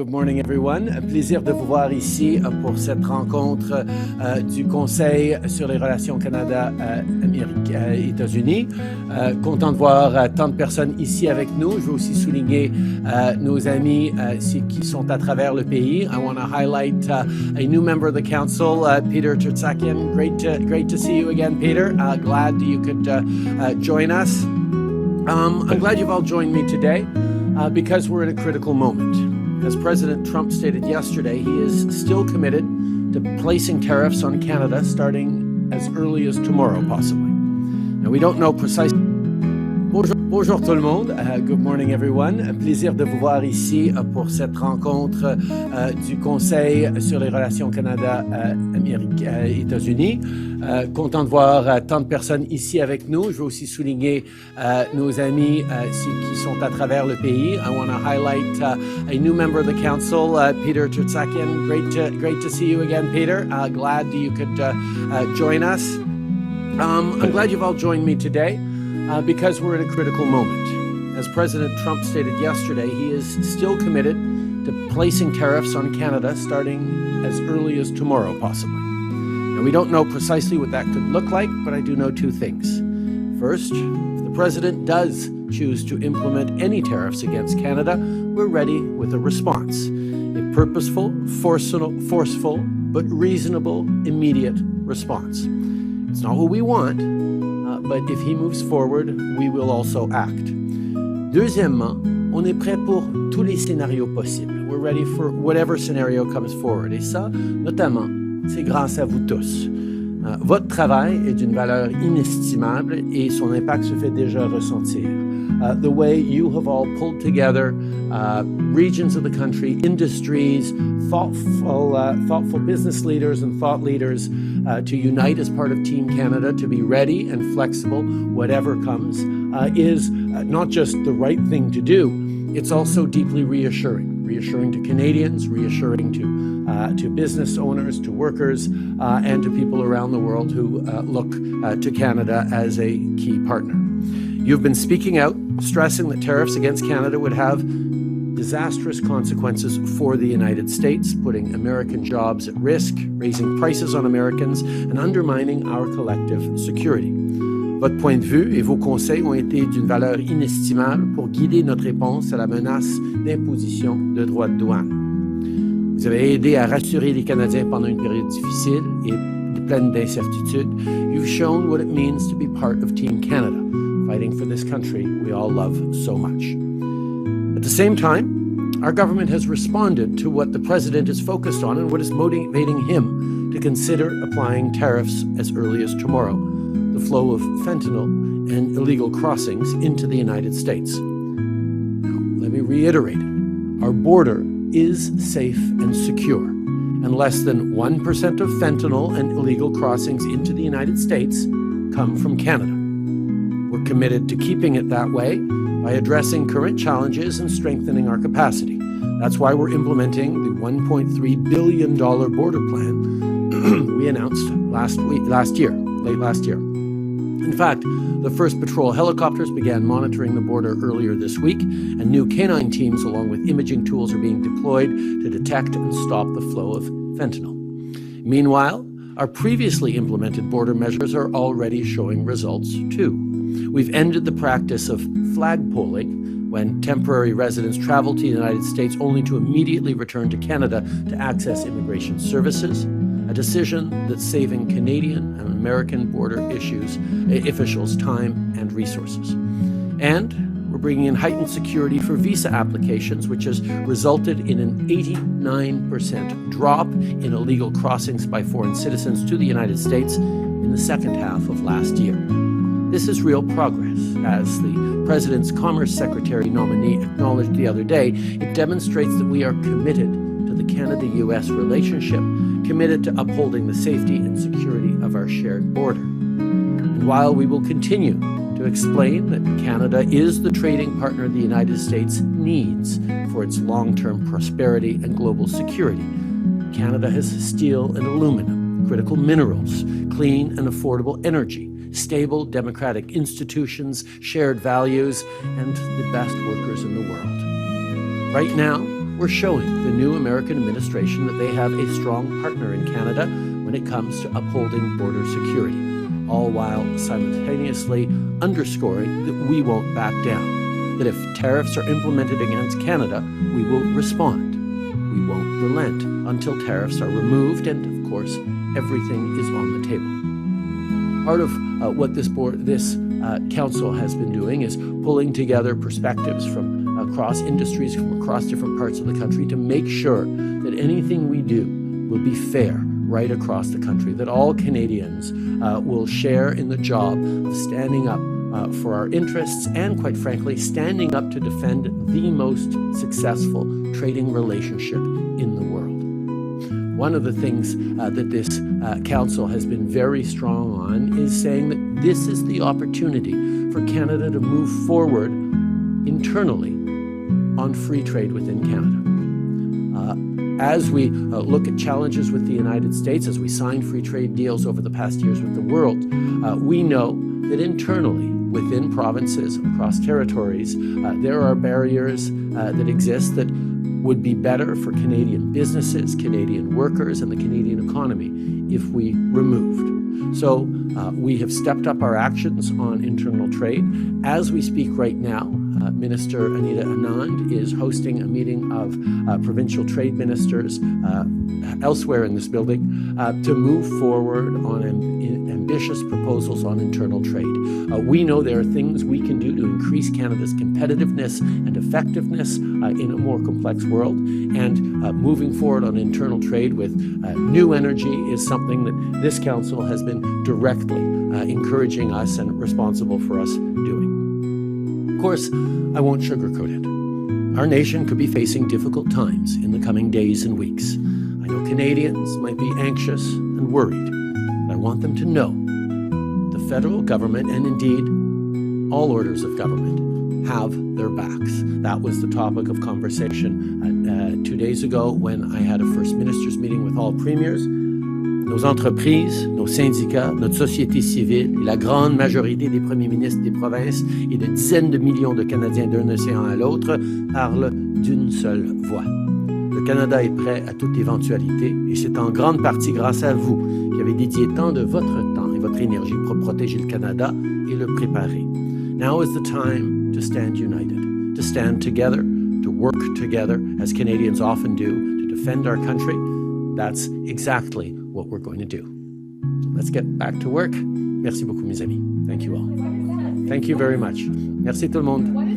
Good morning, everyone. Un plaisir de vous voir ici pour cette rencontre du Conseil sur les relations Canada-États-Unis. Content de voir tant de personnes ici avec nous. Je veux aussi souligner nos amis qui sont à travers le pays. I want to highlight a new member of the council, Peter Tertsakian. Great to see you again, Peter. Glad you could join us. I'm glad you've all joined me today because we're in a critical moment. As President Trump stated yesterday, he is still committed to placing tariffs on Canada starting as early as tomorrow, possibly. Now, we don't know precisely. Bonjour tout le monde. Good morning, everyone. Un plaisir de vous voir ici pour cette rencontre du Conseil sur les relations Canada-États-Unis. Content de voir tant de personnes ici avec nous. Je veux aussi souligner nos amis qui sont à travers le pays. I want to highlight a new member of the council, Peter Tertsakian. Great to see you again, Peter. Glad you could join us. I'm glad you've all joined me today. Because we're in a critical moment. As President Trump stated yesterday, he is still committed to placing tariffs on Canada starting as early as tomorrow, possibly. Now, we don't know precisely what that could look like, but I do know two things. First, if the president does choose to implement any tariffs against Canada, we're ready with a response. A purposeful, forceful, but reasonable, immediate response. It's not what we want, but if he moves forward, we will also act. Deuxièmement, on est prêt pour tous les scénarios possibles. We're ready for whatever scenario comes forward. Et ça, notamment, c'est grâce à vous tous. Votre travail est d'une valeur inestimable et son impact se fait déjà ressentir. The way you have all pulled together regions of the country, industries, thoughtful business leaders and thought leaders to unite as part of Team Canada, to be ready and flexible, whatever comes, is not just the right thing to do, it's also deeply reassuring to Canadians, reassuring to business owners, to workers, and to people around the world who look to Canada as a key partner. You've been speaking out, stressing that tariffs against Canada would have disastrous consequences for the United States, putting American jobs at risk, raising prices on Americans, and undermining our collective security. Votre point de vue et vos conseils ont été d'une valeur inestimable pour guider notre réponse à la menace d'imposition de droits de douane. Vous avez aidé à rassurer les Canadiens pendant une période difficile et pleine d'incertitudes. You've shown what it means to be part of Team Canada, fighting for this country we all love so much. At the same time, our government has responded to what the president is focused on and what is motivating him to consider applying tariffs as early as tomorrow, the flow of fentanyl and illegal crossings into the United States. Now, let me reiterate, our border is safe and secure, and less than 1% of fentanyl and illegal crossings into the United States come from Canada. We're committed to keeping it that way by addressing current challenges and strengthening our capacity. That's why we're implementing the $1.3 billion border plan we announced late last year. In fact, the first patrol helicopters began monitoring the border earlier this week, and new canine teams along with imaging tools are being deployed to detect and stop the flow of fentanyl. Meanwhile, our previously implemented border measures are already showing results too. We've ended the practice of flagpoling, when temporary residents travel to the United States only to immediately return to Canada to access immigration services, a decision that's saving Canadian and American border officials time and resources. And we're bringing in heightened security for visa applications, which has resulted in an 89% drop in illegal crossings by foreign citizens to the United States in the second half of last year. This is real progress. As the President's Commerce Secretary nominee acknowledged the other day, it demonstrates that we are committed to the Canada-U.S. relationship, committed to upholding the safety and security of our shared border. And while we will continue to explain that Canada is the trading partner the United States needs for its long-term prosperity and global security, Canada has steel and aluminum, critical minerals, clean and affordable energy, stable democratic institutions, shared values, and the best workers in the world. Right now, we're showing the new American administration that they have a strong partner in Canada when it comes to upholding border security, all while simultaneously underscoring that we won't back down, that if tariffs are implemented against Canada, we will respond. We won't relent until tariffs are removed, and of course, everything is on the table. Part of what this council has been doing is pulling together perspectives from across industries, from across different parts of the country, to make sure that anything we do will be fair right across the country, that all Canadians will share in the job of standing up for our interests and, quite frankly, standing up to defend the most successful trading relationship in the world. One of the things that this council has been very strong on is saying that this is the opportunity for Canada to move forward internally on free trade within Canada. As we look at challenges with the United States, as we sign free trade deals over the past years with the world, we know that internally, within provinces, across territories, there are barriers that exist that would be better for Canadian businesses, Canadian workers, and the Canadian economy if we removed. So we have stepped up our actions on internal trade. As we speak right now, Minister Anita Anand is hosting a meeting of provincial trade ministers elsewhere in this building to move forward on ambitious proposals on internal trade. We know there are things we can do to increase Canada's competitiveness and effectiveness in a more complex world, and moving forward on internal trade with new energy is something that this council has been directly encouraging us and responsible for us doing. Of course, I won't sugarcoat it. Our nation could be facing difficult times in the coming days and weeks. I know Canadians might be anxious and worried, but I want them to know the federal government, and indeed all orders of government, have their backs. That was the topic of conversation 2 days ago when I had a First Minister's meeting with all premiers. Nos entreprises, nos syndicats, notre société civile et la grande majorité des premiers ministres des provinces et de dizaines de millions de Canadiens d'un océan à l'autre parlent d'une seule voix. Le Canada est prêt à toute éventualité et c'est en grande partie grâce à vous qui avez dédié tant de votre temps et votre énergie pour protéger le Canada et le préparer. Now is the time to stand united, to stand together, to work together, as Canadians often do, to defend our country. That's exactly what we're going to do. So let's get back to work. Merci beaucoup, mes amis. Thank you all. Thank you very much. Merci tout le monde.